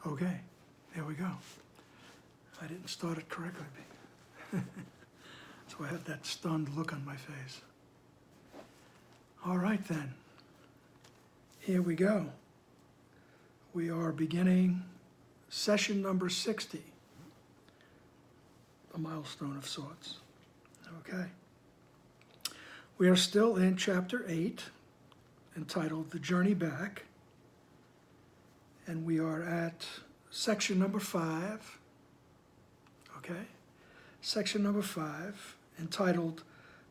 Okay, there we go. I didn't start it correctly. So I have that stunned look on my face. All right then, here we go. We are beginning session number 60, a milestone of sorts. Okay. We are still in chapter 8, entitled The Journey Back, and we are at section number 5, okay? Section number 5, entitled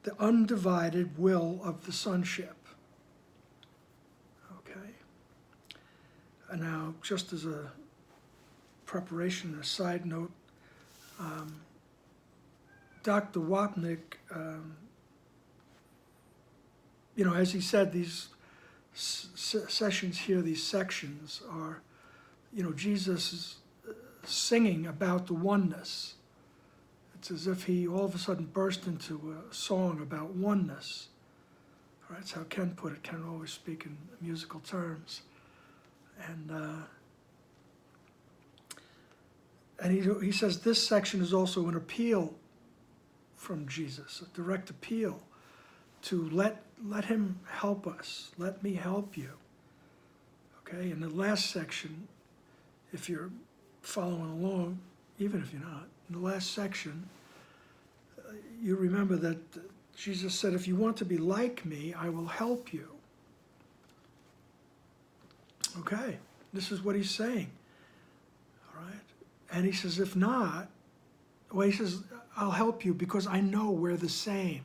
The Undivided Will of the Sonship. Okay. And now, just as a preparation, a side note, Dr. Wapnick, as he said, these sessions here, these sections are, Jesus is singing about the oneness. It's as if he all of a sudden burst into a song about oneness. All right, that's how Ken put it. Ken always speak in musical terms. And he says this section is also an appeal from Jesus, a direct appeal to let him help us. Let me help you. Okay, in the last section, if you're following along, even if you're not, in the last section, you remember that Jesus said, if you want to be like me, I will help you. Okay, this is what he's saying. All right, and he says, if not, he says, I'll help you because I know we're the same.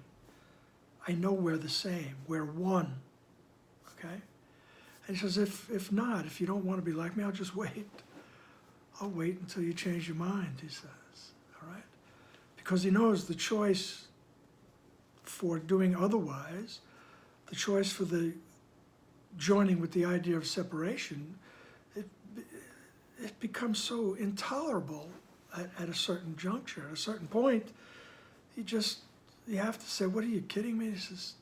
I know we're the same. We're one. Okay? And he says, if not, if you don't want to be like me, I'll just wait. I'll wait until you change your mind, he says. All right? Because he knows the choice for doing otherwise, the choice for the joining with the idea of separation, it becomes so intolerable at a certain juncture. At a certain point, you have to say, what are you kidding me? This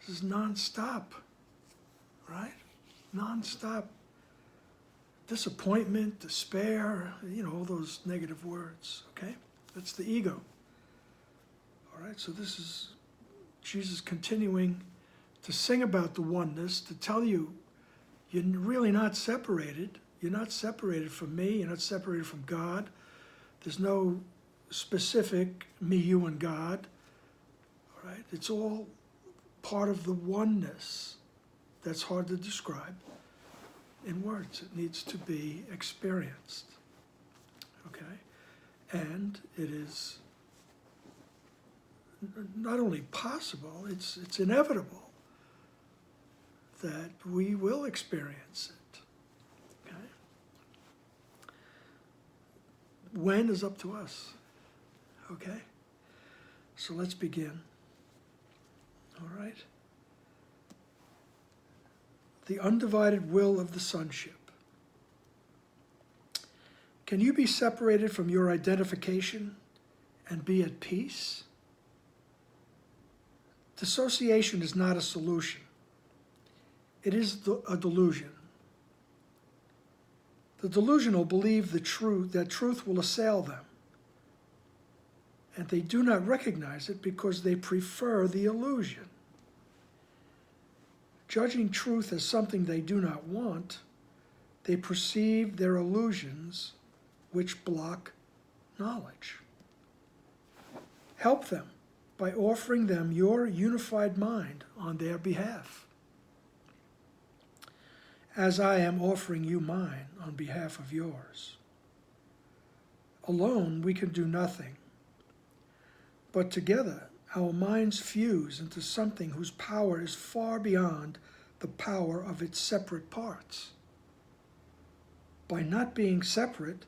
is nonstop, right? Nonstop disappointment, despair, all those negative words, okay? That's the ego. All right, so this is Jesus continuing to sing about the oneness, to tell you, you're really not separated. You're not separated from me. You're not separated from God. There's no specific me, you, and God. All right? It's all part of the oneness that's hard to describe in words. It needs to be experienced. Okay? And it is not only possible, it's inevitable that we will experience it. Okay? When is up to us. Okay? So let's begin. All right? The undivided will of the sonship. Can you be separated from your identification and be at peace? Dissociation is not a solution. It is a delusion. The delusional believe that truth will assail them, and they do not recognize it because they prefer the illusion. Judging truth as something they do not want, they perceive their illusions which block knowledge. Help them by offering them your unified mind on their behalf, as I am offering you mine on behalf of yours. Alone we can do nothing, but together our minds fuse into something whose power is far beyond the power of its separate parts. By not being separate,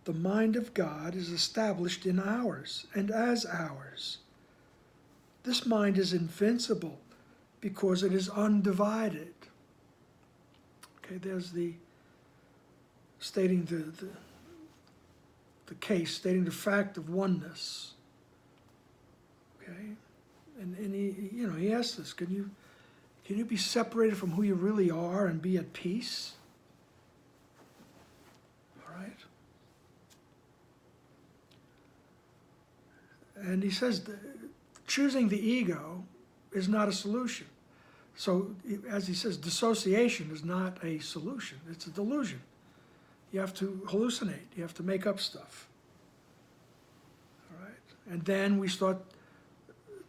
the mind of God is established in ours and as ours. This mind is invincible because it is undivided. Okay, there's the stating the case, stating the fact of oneness. Okay, and he asked us, can you be separated from who you really are and be at peace? And he says choosing the ego is not a solution. So, as he says, dissociation is not a solution. It's a delusion. You have to hallucinate. You have to make up stuff. All right? And then we start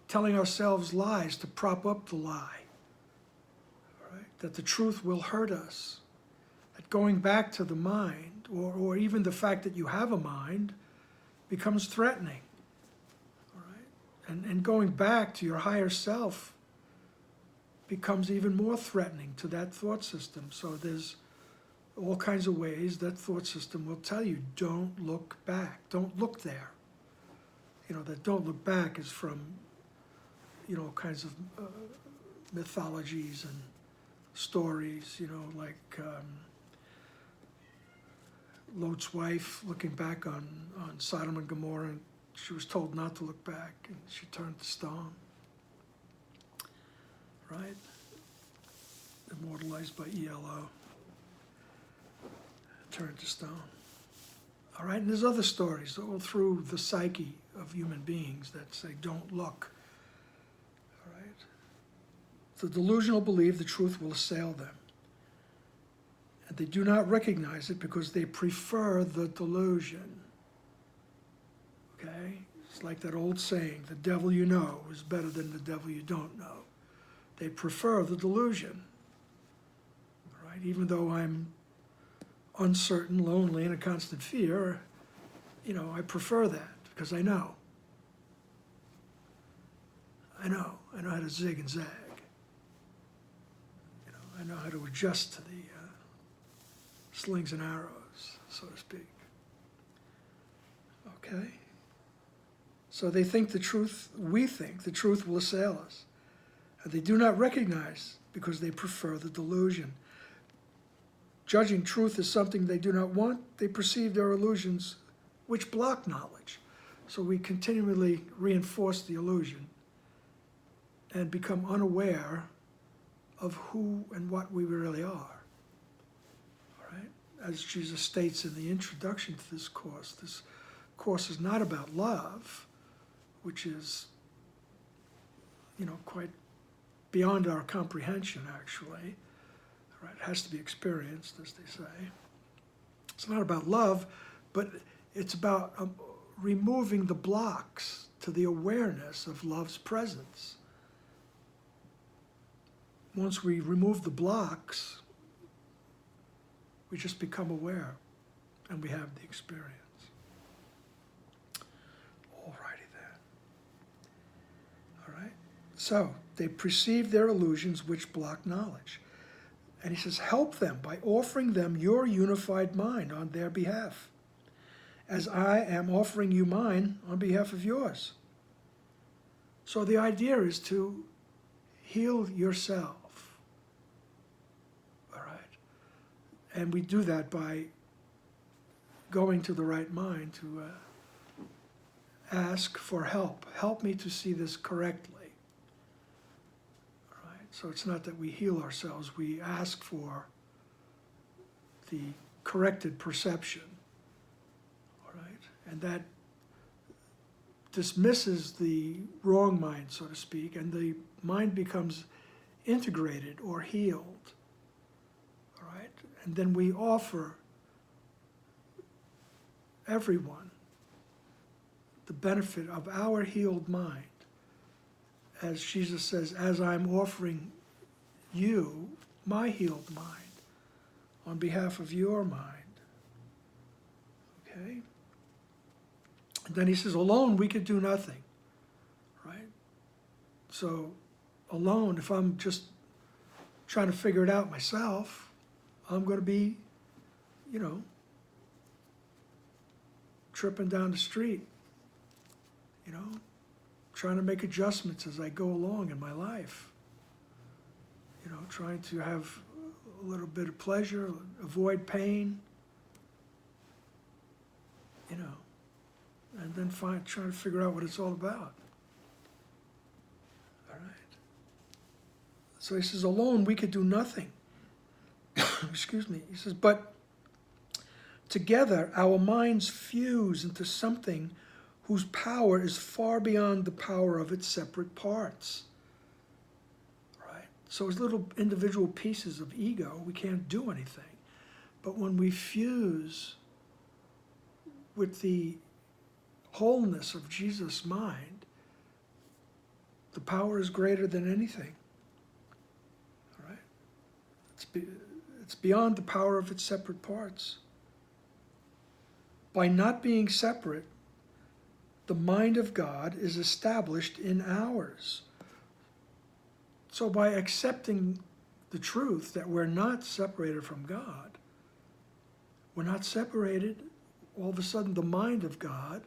telling ourselves lies to prop up the lie. All right? That the truth will hurt us. That going back to the mind, or even the fact that you have a mind, becomes threatening. All right? And going back to your higher self becomes even more threatening to that thought system. So there's all kinds of ways that thought system will tell you, don't look back, don't look there. You know, that don't look back is from, you know, kinds of mythologies and stories, you know, like Lot's wife looking back on Sodom and Gomorrah, and she was told not to look back, and she turned to stone. Right? Immortalized by ELO. Turned to stone. All right, and there's other stories all through the psyche of human beings that say, don't look. All right? The delusional believe the truth will assail them. And they do not recognize it because they prefer the delusion. Okay? It's like that old saying, the devil you know is better than the devil you don't know. They prefer the delusion. All right? Even though I'm uncertain, lonely, and in constant fear, you know, I prefer that because I know. I know how to zig and zag. You know, I know how to adjust to the slings and arrows, so to speak. Okay? So they think the truth, we think the truth will assail us. And they do not recognize because they prefer the delusion. Judging truth as something they do not want, they perceive their illusions which block knowledge. So we continually reinforce the illusion and become unaware of who and what we really are. All right? As Jesus states in the introduction to this course is not about love, which is, you know, quite beyond our comprehension, actually. Right? It has to be experienced, as they say. It's not about love, but it's about removing the blocks to the awareness of love's presence. Once we remove the blocks, we just become aware, and we have the experience. All righty then. All right? So, they perceive their illusions which block knowledge. And he says, help them by offering them your unified mind on their behalf, as I am offering you mine on behalf of yours. So the idea is to heal yourself. All right? And we do that by going to the right mind to ask for help. Help me to see this correctly. So it's not that we heal ourselves, we ask for the corrected perception, all right? And that dismisses the wrong mind, so to speak, and the mind becomes integrated or healed, all right? And then we offer everyone the benefit of our healed mind. As Jesus says, as I'm offering you my healed mind on behalf of your mind. Okay? And then he says, alone we could do nothing. Right? So, alone, if I'm just trying to figure it out myself, I'm going to be, you know, tripping down the street, you know, trying to make adjustments as I go along in my life. You know, trying to have a little bit of pleasure, avoid pain, you know, and then trying to figure out what it's all about. All right. So he says, alone we could do nothing. Excuse me. He says, but together our minds fuse into something whose power is far beyond the power of its separate parts. Right? So as little individual pieces of ego, we can't do anything. But when we fuse with the wholeness of Jesus' mind, the power is greater than anything. All right? It's beyond the power of its separate parts. By not being separate, the mind of God is established in ours. So by accepting the truth that we're not separated from God, we're not separated, all of a sudden the mind of God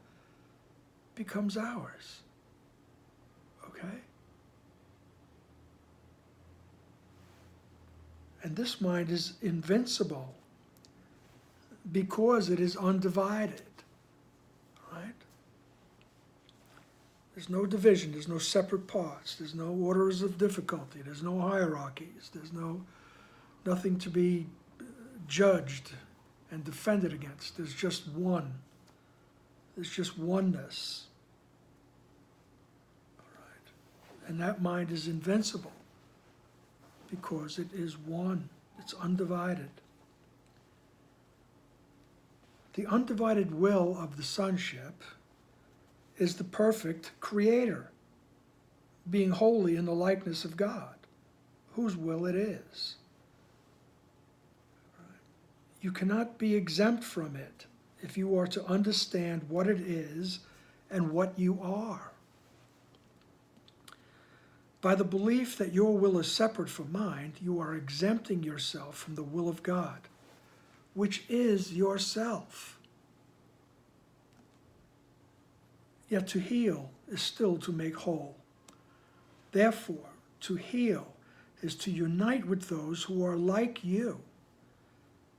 becomes ours. Okay? And this mind is invincible because it is undivided. Right? There's no division, there's no separate parts, there's no orders of difficulty, there's no hierarchies, there's nothing to be judged and defended against. There's just one. There's just oneness. All right. And that mind is invincible because it is one. It's undivided. The undivided will of the Sonship is the perfect creator, being wholly in the likeness of God, whose will it is. You cannot be exempt from it if you are to understand what it is and what you are. By the belief that your will is separate from mine, you are exempting yourself from the will of God, which is yourself. Yet to heal is still to make whole. Therefore, to heal is to unite with those who are like you,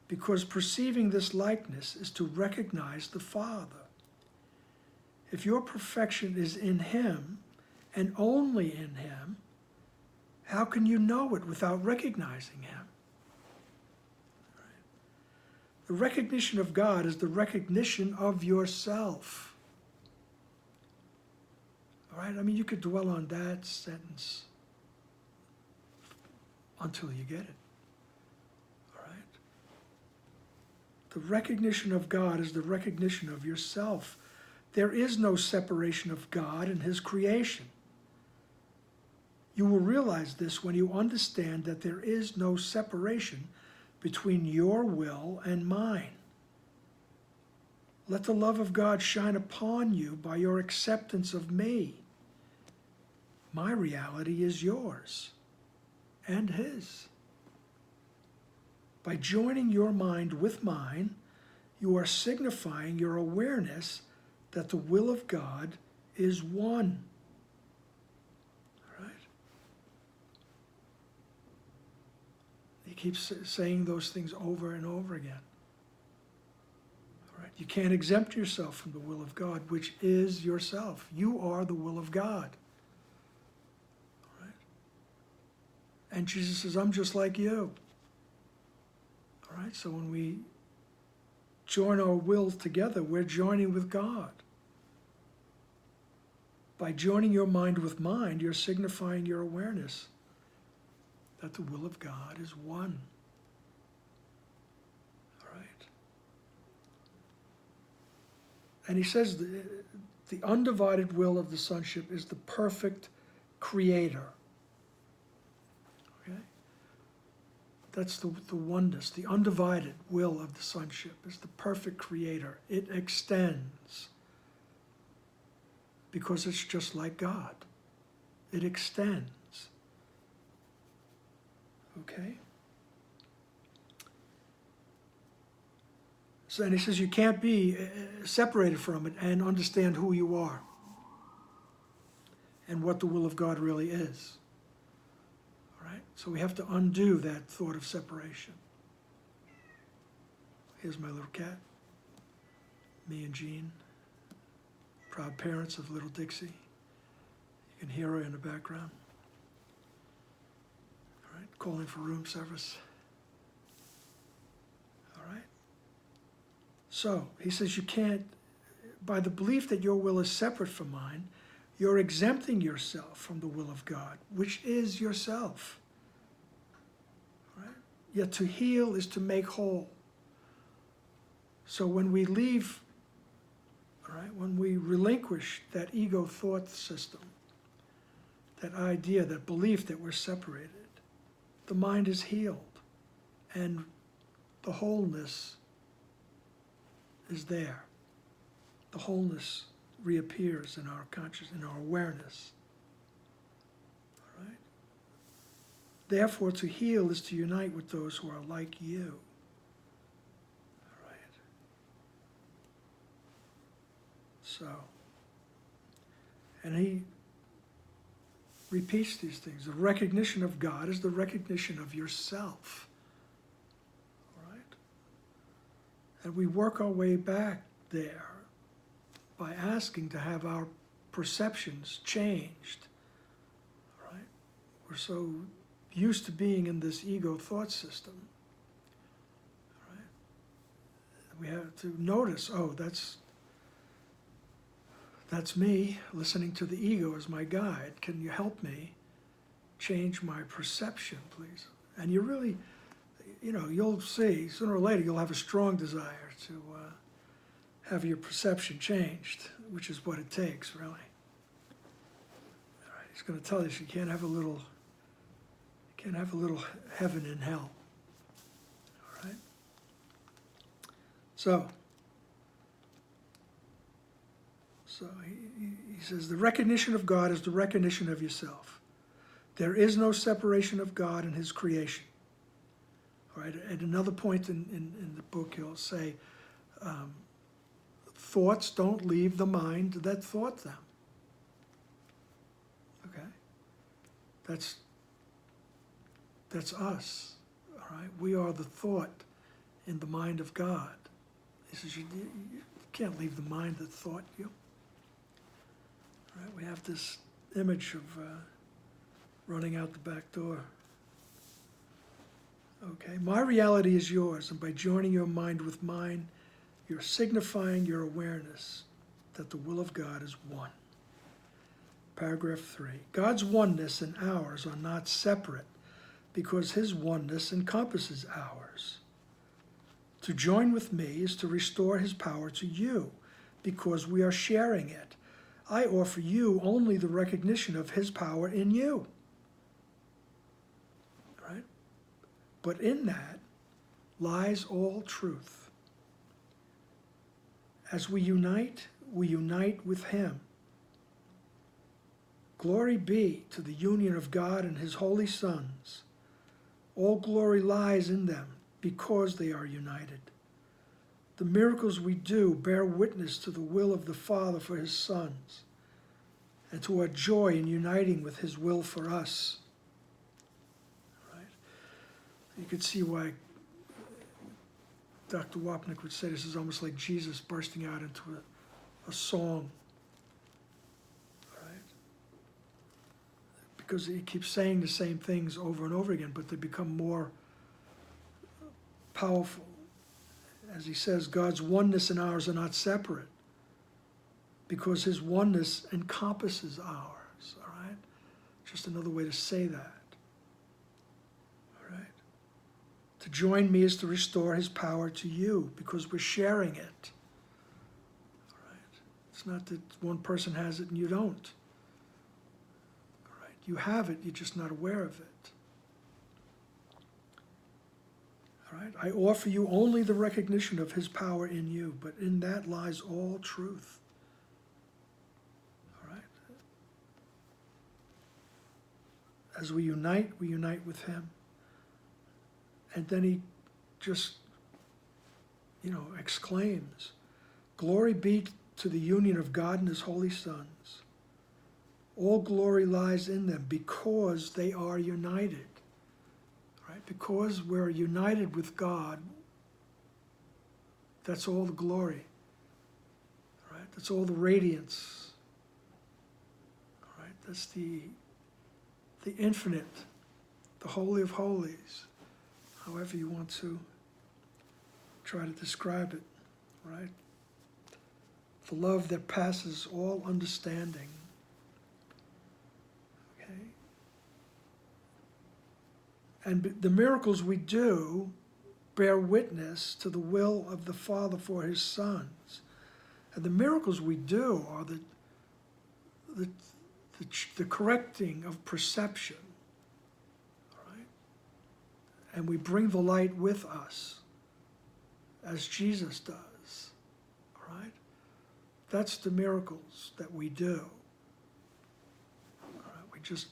because perceiving this likeness is to recognize the Father. If your perfection is in Him, and only in Him, how can you know it without recognizing Him? The recognition of God is the recognition of yourself. All right? I mean, you could dwell on that sentence until you get it. The recognition of God is the recognition of yourself. There is no separation of God and His creation. You will realize this when you understand that there is no separation between your will and mine. Let the love of God shine upon you by your acceptance of me. My reality is yours and His. By joining your mind with mine, you are signifying your awareness that the will of God is one. All right? He keeps saying those things over and over again. All right? You can't exempt yourself from the will of God, which is yourself. You are the will of God. All right? And Jesus says, I'm just like you. All right, so when we join our wills together, we're joining with God. By joining your mind with mine, you're signifying your awareness that the will of God is one. All right. And he says the undivided will of the Sonship is the perfect creator. That's the oneness, the undivided will of the Sonship is the perfect creator. It extends because it's just like God. It extends. Okay? So, and he says you can't be separated from it and understand who you are and what the will of God really is. Right? So we have to undo that thought of separation. Here's my little cat, me and Jean, proud parents of little Dixie. You can hear her in the background. All right, calling for room service. All right. So he says you can't by the belief that your will is separate from mine, you're exempting yourself from the will of God, which is yourself. Right? Yet to heal is to make whole. So when we leave, right, when we relinquish that ego thought system, that idea, that belief that we're separated, the mind is healed and the wholeness is there. The wholeness reappears in our consciousness, in our awareness. All right? Therefore, to heal is to unite with those who are like you. All right? So, and he repeats these things. The recognition of God is the recognition of yourself. All right? And we work our way back there by asking to have our perceptions changed. Right? We're so used to being in this ego thought system. Right? We have to notice, oh, that's me listening to the ego as my guide. Can you help me change my perception, please? And you really, you'll see, sooner or later, you'll have a strong desire to have your perception changed, which is what it takes, really. All right, he's going to tell us you can't have a little heaven and hell. All right? So he says, the recognition of God is the recognition of yourself. There is no separation of God and his creation. All right, at another point in the book, he'll say, thoughts don't leave the mind that thought them. Okay? That's us. All right? We are the thought in the mind of God. He says, you can't leave the mind that thought you. All right? We have this image of running out the back door. Okay? My reality is yours, and by joining your mind with mine, you're signifying your awareness that the will of God is one. Paragraph 3. God's oneness and ours are not separate because his oneness encompasses ours. To join with me is to restore his power to you because we are sharing it. I offer you only the recognition of his power in you. Right? But in that lies all truth. As we unite with him. Glory be to the union of God and his holy sons. All glory lies in them because they are united. The miracles we do bear witness to the will of the Father for his sons and to our joy in uniting with his will for us. Right? You could see why Dr. Wapnick would say this is almost like Jesus bursting out into a song, right? Because he keeps saying the same things over and over again, but they become more powerful. As he says, God's oneness and ours are not separate because his oneness encompasses ours, all right? Just another way to say that. To join me is to restore his power to you because we're sharing it. All right? It's not that one person has it and you don't. All right? You have it, you're just not aware of it. All right? I offer you only the recognition of his power in you, but in that lies all truth. All right? As we unite with him. And then he just, exclaims, glory be to the union of God and his holy sons. All glory lies in them because they are united. Right? Because we're united with God, that's all the glory. Right? That's all the radiance. All right? That's the infinite, the holy of holies. However you want to try to describe it, right? the love that passes all understanding. Okay? And the miracles we do bear witness to the will of the Father for his sons. And the miracles we do are the correcting of perception. All right? And we bring the light with us, as Jesus does. All right? That's the miracles that we do. All right? We just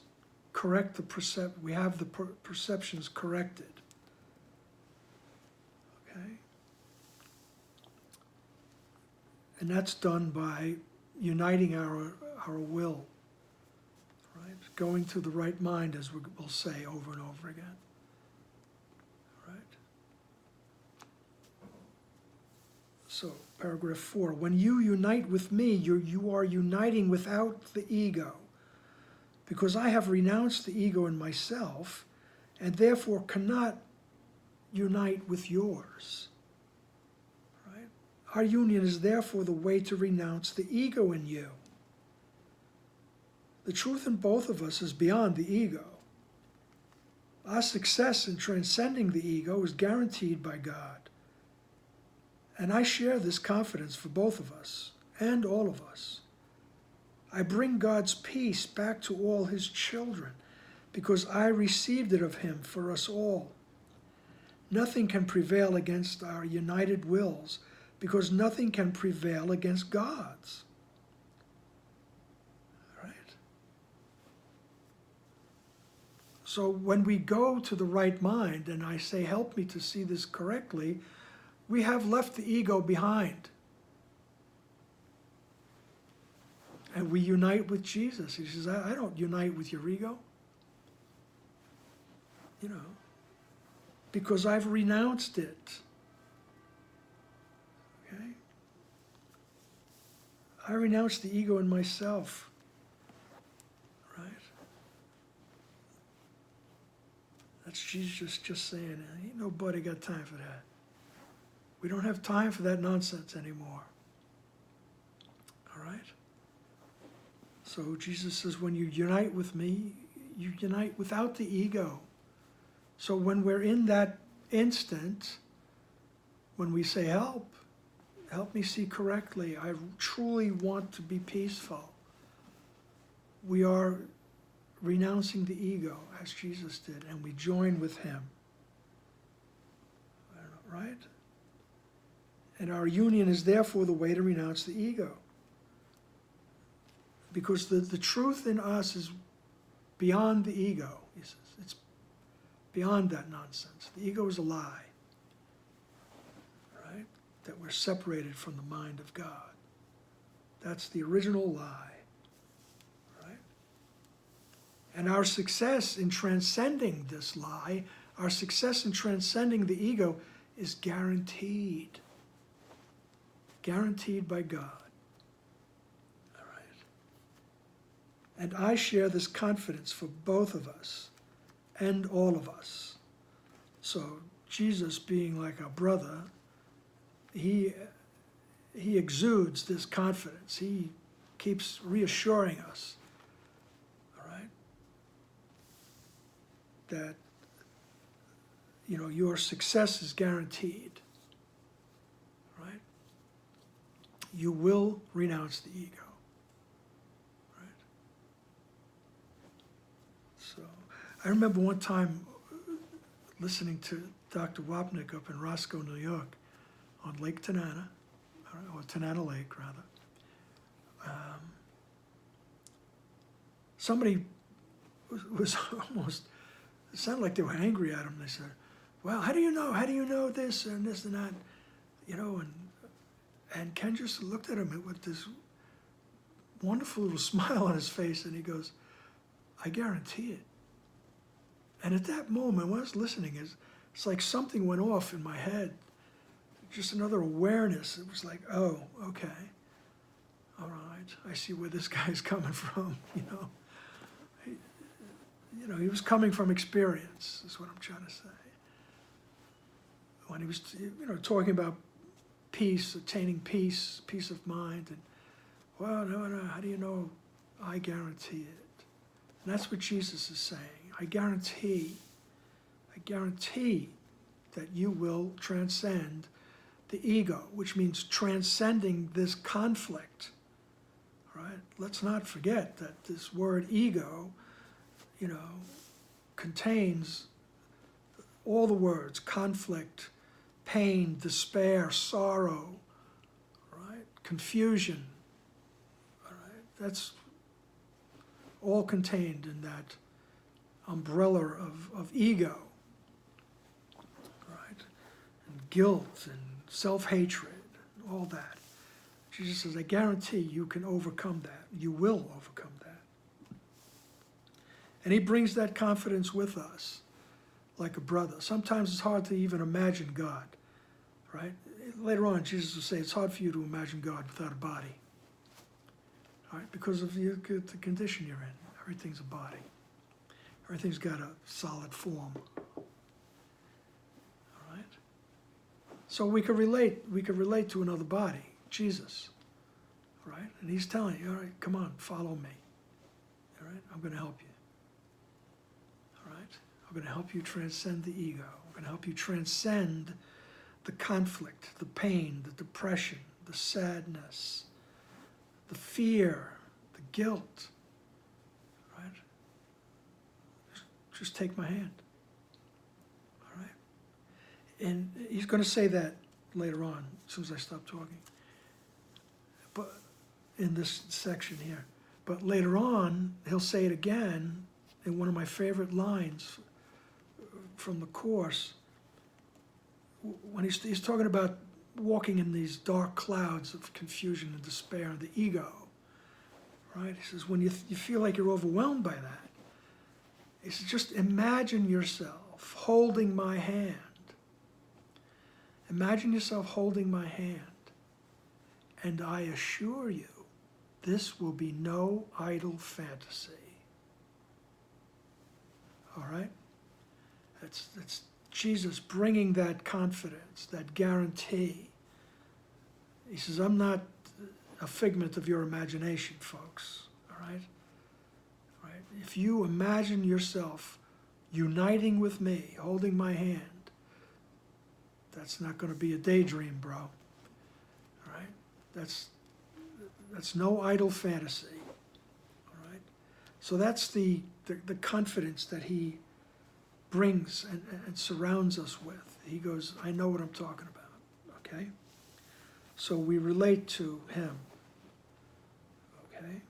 correct the perception. We have the perceptions corrected. Okay? And that's done by uniting our will, right? Going to the right mind, as we'll say over and over again. Right? So, paragraph 4. When you unite with me, you are uniting without the ego, because I have renounced the ego in myself, and therefore cannot unite with yours. Right? Our union is therefore the way to renounce the ego in you. The truth in both of us is beyond the ego. Our success in transcending the ego is guaranteed by God. And I share this confidence for both of us and all of us. I bring God's peace back to all his children because I received it of him for us all. Nothing can prevail against our united wills because nothing can prevail against God's. Right? So when we go to the right mind and I say, help me to see this correctly, we have left the ego behind. And we unite with Jesus. He says, I don't unite with your ego. You know, because I've renounced it. Okay? I renounced the ego in myself. Right? That's Jesus just saying, ain't nobody got time for that. We don't have time for that nonsense anymore. All right? So Jesus says, when you unite with me, you unite without the ego. So when we're in that instant, when we say, help me see correctly, I truly want to be peaceful, we are renouncing the ego, as Jesus did, and we join with him. Right? And our union is therefore the way to renounce the ego. Because the truth in us is beyond the ego. He says. It's beyond that nonsense. The ego is a lie. Right? That we're separated from the mind of God. That's the original lie. Right? And our success in transcending this lie, our success in transcending the ego is guaranteed. Guaranteed by God. All right. And I share this confidence for both of us and all of us. So Jesus, being like our brother, he exudes this confidence. He keeps reassuring us, all right, that, you know, your success is guaranteed. You will renounce the ego. Right? So, I remember one time listening to Dr. Wapnick up in Roscoe, New York, on Lake Tanana, or Tanana Lake, rather. Somebody was almost, it sounded like they were angry at him. They said, well, how do you know this and this and that? You know, and Ken just looked at him with this wonderful little smile on his face, and he goes, I guarantee it. And at that moment, when I was listening, it's like something went off in my head. Just another awareness. It was like, oh, okay. All right. I see where this guy's coming from, you know. He was coming from experience, is what I'm trying to say. When he was, talking about peace, attaining peace, peace of mind. And, well, no, how do you know? I guarantee it. And that's what Jesus is saying. I guarantee that you will transcend the ego, which means transcending this conflict. Right? Let's not forget that this word ego, contains all the words: conflict, pain, despair, sorrow, right? Confusion. All right? That's all contained in that umbrella of ego, right? And guilt and self-hatred, all that. Jesus says, I guarantee you can overcome that. You will overcome that. And he brings that confidence with us like a brother. Sometimes it's hard to even imagine God, right? Later on, Jesus will say it's hard for you to imagine God without a body, all right? Because of the condition you're in. Everything's a body. Everything's got a solid form. All right? So we could relate to another body, Jesus. Right? And he's telling you, all right, come on, follow me. All right? I'm going to help you. All right? I'm going to help you transcend the ego. I'm going to help you transcend the conflict, the pain, the depression, the sadness, the fear, the guilt. Right? Just take my hand. All right? And he's going to say that later on, as soon as I stop talking. But in this section here. But later on, he'll say it again in one of my favorite lines from the Course, when he's talking about walking in these dark clouds of confusion and despair and the ego, right? He says, when you feel like you're overwhelmed by that, he says, just imagine yourself holding my hand. Imagine yourself holding my hand, and I assure you, this will be no idle fantasy. All right? That's Jesus bringing that confidence, that guarantee. He says, I'm not a figment of your imagination, folks. All right? All right? If you imagine yourself uniting with me, holding my hand, that's not going to be a daydream, bro. All right? That's no idle fantasy. All right? So that's the confidence that he brings and surrounds us with. He goes, I know what I'm talking about. Okay? So we relate to him. Okay?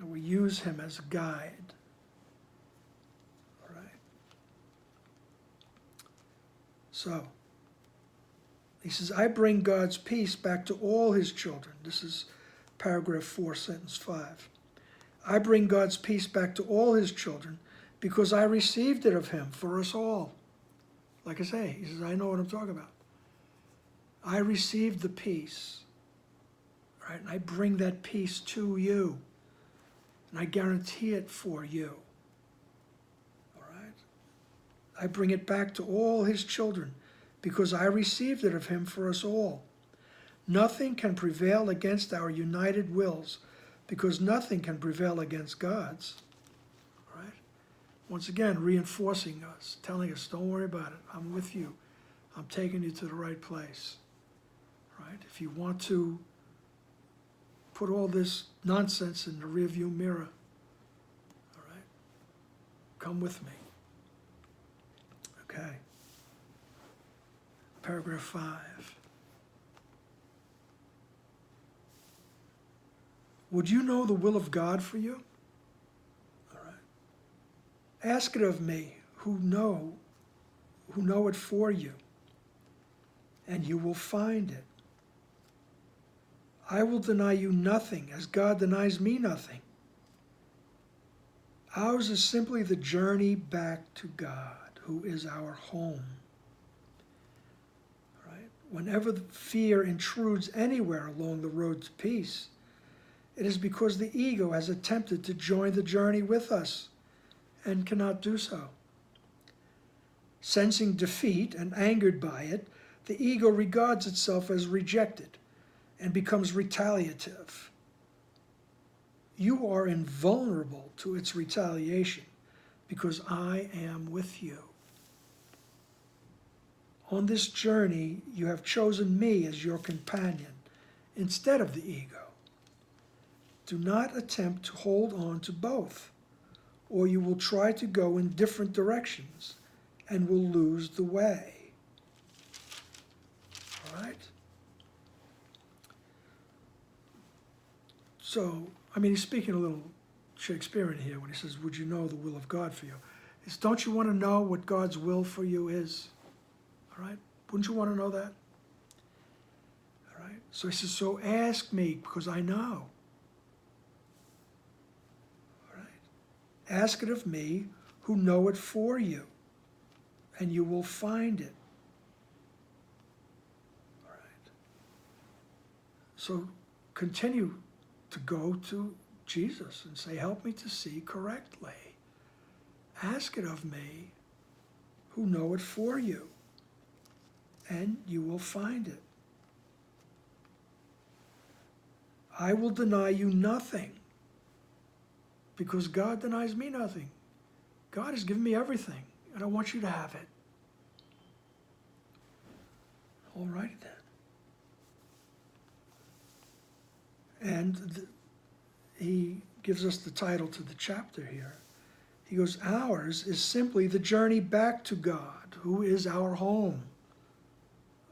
And we use him as a guide. All right? So he says, I bring God's peace back to all his children. This is paragraph 4, sentence 5. I bring God's peace back to all his children because I received it of him for us all. Like I say, he says, I know what I'm talking about. I received the peace, right? And I bring that peace to you. And I guarantee it for you. All right? I bring it back to all his children because I received it of him for us all. Nothing can prevail against our united wills because nothing can prevail against God's. All right? Once again, reinforcing us, telling us, don't worry about it. I'm with you. I'm taking you to the right place. Right? If you want to put all this nonsense in the rearview mirror, all right, come with me. Okay. Paragraph 5. Would you know the will of God for you? All right. Ask it of me, who know it for you, and you will find it. I will deny you nothing, as God denies me nothing. Ours is simply the journey back to God, who is our home. Right? Whenever the fear intrudes anywhere along the road to peace, it is because the ego has attempted to join the journey with us and cannot do so. Sensing defeat and angered by it, the ego regards itself as rejected and becomes retaliative. You are invulnerable to its retaliation because I am with you. On this journey, you have chosen me as your companion instead of the ego. Do not attempt to hold on to both, or you will try to go in different directions and will lose the way. All right? So, he's speaking a little Shakespearean here when he says, would you know the will of God for you? It's, don't you want to know what God's will for you is? All right? Wouldn't you want to know that? All right? So he says, so ask me because I know. All right? Ask it of me who know it for you, and you will find it. All right? So continue to go to Jesus and say, help me to see correctly. Ask it of me who know it for you, and you will find it. I will deny you nothing because God denies me nothing. God has given me everything, and I want you to have it. All right then. And he gives us the title to the chapter here. He goes, ours is simply the journey back to God, who is our home.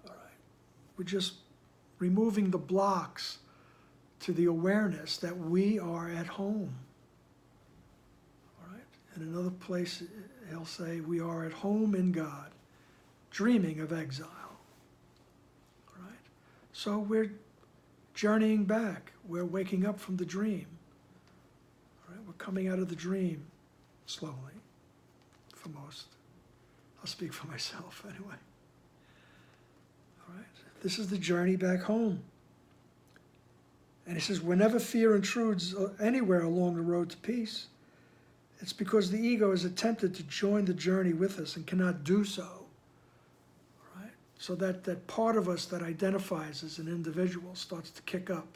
All right. We're just removing the blocks to the awareness that we are at home. All right. In another place, he'll say, we are at home in God, dreaming of exile. All right. So we're journeying back. We're waking up from the dream. All right. We're coming out of the dream slowly, for most. I'll speak for myself anyway. All right. This is the journey back home. And he says, whenever fear intrudes anywhere along the road to peace, it's because the ego has attempted to join the journey with us and cannot do so. Right? So that part of us that identifies as an individual starts to kick up.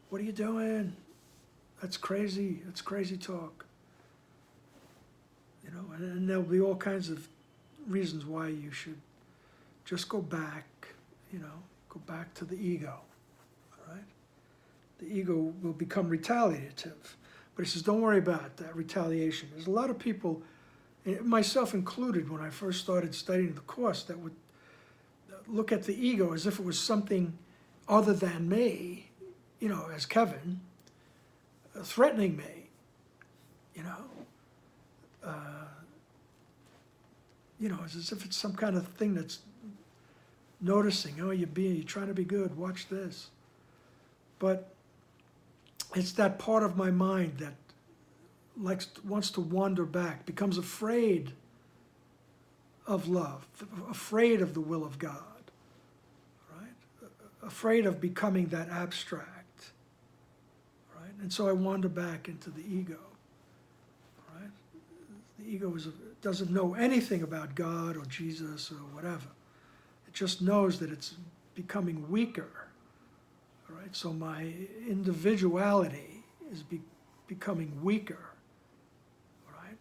What are you doing? That's crazy. That's crazy talk. You know, and there'll be all kinds of reasons why you should just go back, go back to the ego. Right? The ego will become retaliative. But he says, don't worry about that retaliation. There's a lot of people, myself included, when I first started studying the Course, that would look at the ego as if it was something other than me, as Kevin, threatening me, it's as if it's some kind of thing that's noticing, you're trying to be good, watch this. But it's that part of my mind that wants to wander back, becomes afraid of love, afraid of the will of God, right? Afraid of becoming that abstract, right? And so I wander back into the ego, right? The ego doesn't know anything about God or Jesus or whatever. It just knows that it's becoming weaker. Right? So my individuality is becoming weaker, right?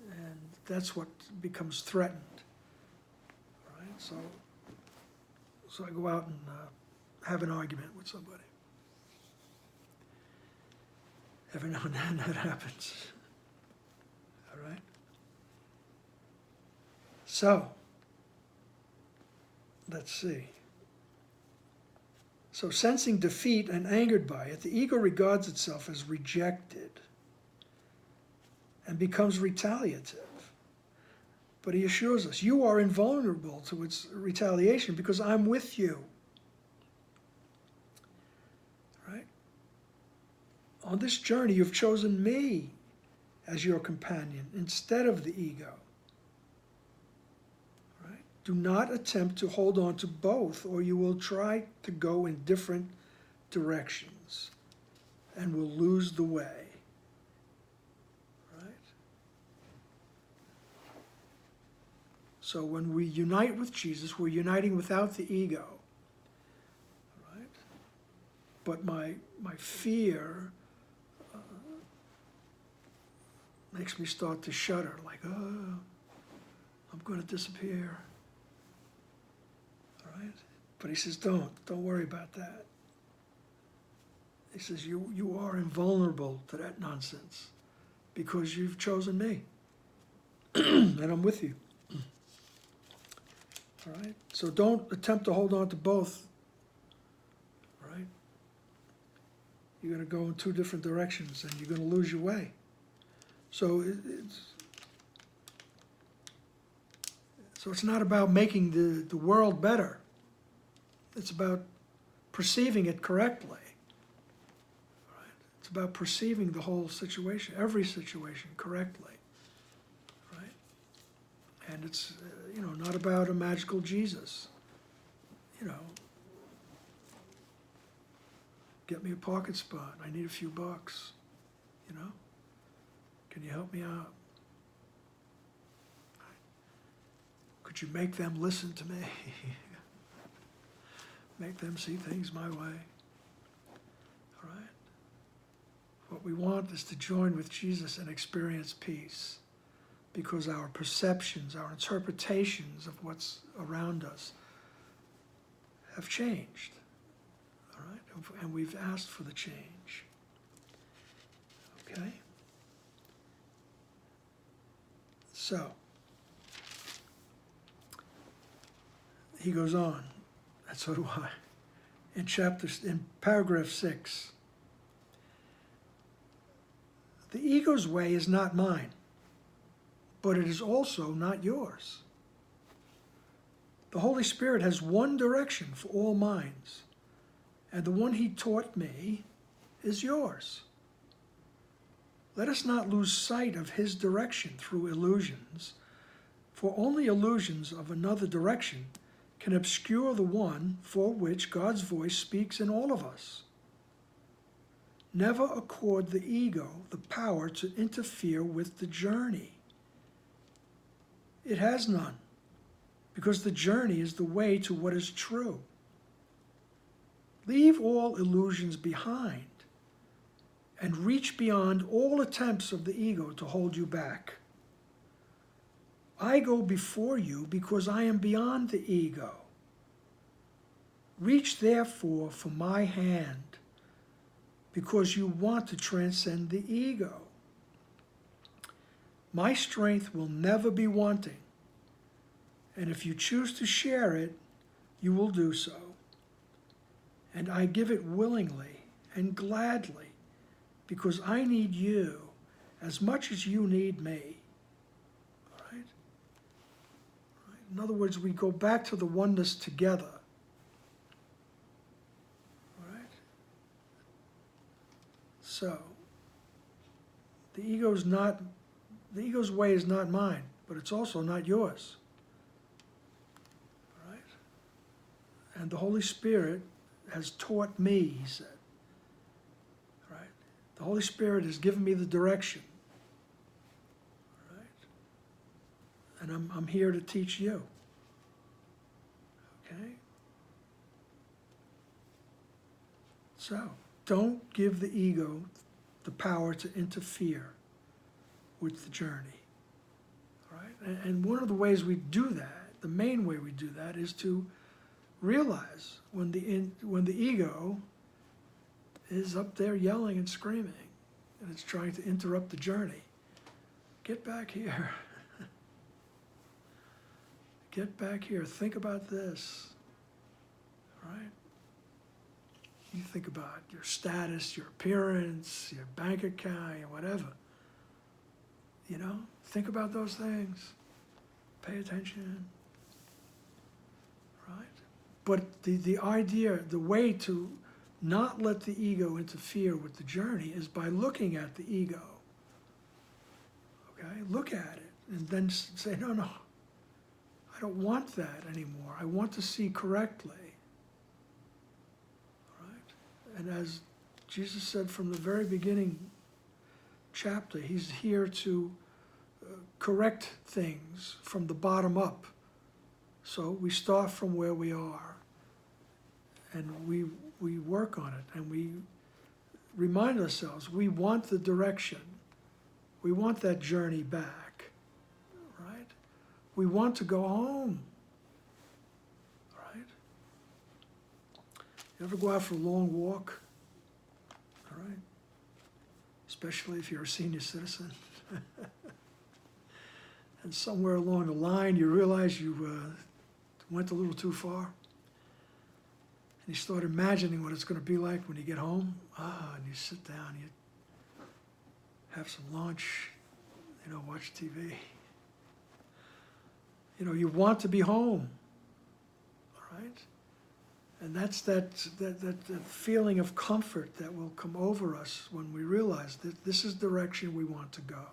And that's what becomes threatened, right? So I go out and have an argument with somebody. Every now and then that happens, all right? So, let's see. So sensing defeat and angered by it, the ego regards itself as rejected and becomes retaliative. But he assures us, you are invulnerable to its retaliation because I'm with you. Right? On this journey, you've chosen me as your companion instead of the ego. Do not attempt to hold on to both, or you will try to go in different directions and will lose the way. Right? So when we unite with Jesus, we're uniting without the ego. Right? But my fear makes me start to shudder, like, oh, I'm going to disappear. All right? But he says, don't worry about that. He says, you are invulnerable to that nonsense because you've chosen me and I'm with you. All right? So don't attempt to hold on to both. All right? You're going to go in two different directions and you're going to lose your way. So it's not about making the world better. It's about perceiving it correctly. Right? It's about perceiving the whole situation, every situation, correctly. Right? And it's not about a magical Jesus. Get me a pocket spot. I need a few bucks. Can you help me out? Could you make them listen to me? Make them see things my way. All right? What we want is to join with Jesus and experience peace, because our perceptions, our interpretations of what's around us have changed. All right? And we've asked for the change. Okay? So, he goes on, and so do I. In paragraph 6, the ego's way is not mine, but it is also not yours. The Holy Spirit has one direction for all minds, and the one he taught me is yours. Let us not lose sight of his direction through illusions, for only illusions of another direction can obscure the one for which God's voice speaks in all of us. Never accord the ego the power to interfere with the journey. It has none, because the journey is the way to what is true. Leave all illusions behind and reach beyond all attempts of the ego to hold you back. I go before you because I am beyond the ego. Reach therefore for my hand because you want to transcend the ego. My strength will never be wanting, and if you choose to share it, you will do so. And I give it willingly and gladly, because I need you as much as you need me. All right? In other words, we go back to the oneness together. All right? So, the ego's way is not mine, but it's also not yours. All right? And the Holy Spirit has taught me, he said. The Holy Spirit has given me the direction, right? And I'm here to teach you, okay? So, don't give the ego the power to interfere with the journey, right? And one of the ways we do that, the main way we do that, is to realize when the ego is up there yelling and screaming, and it's trying to interrupt the journey. Get back here. Get back here. Think about this. Right? You think about your status, your appearance, your bank account, or whatever. Think about those things. Pay attention. Right? But the idea, the way to not let the ego interfere with the journey is by looking at the ego. Okay? Look at it and then say, no, I don't want that anymore. I want to see correctly. All right? And as Jesus said from the very beginning chapter, he's here to correct things from the bottom up, So we start from where we are, and we work on it, and we remind ourselves we want the direction. We want that journey back, right? We want to go home, right? You ever go out for a long walk, all right? Especially if you're a senior citizen. And somewhere along the line you realize you went a little too far. And you start imagining what it's going to be like when you get home. And you sit down, you have some lunch, watch TV. You want to be home, all right? And that's that feeling of comfort that will come over us when we realize that this is the direction we want to go,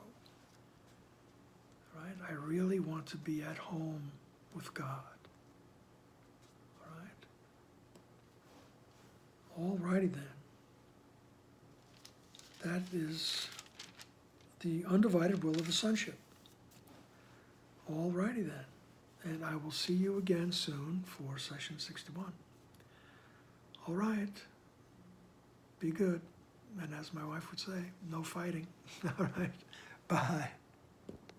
right? I really want to be at home with God, all right? All righty then. That is the undivided will of the sonship. All righty then. And I will see you again soon for session 61. All right. Be good. And as my wife would say, no fighting. All right. Bye.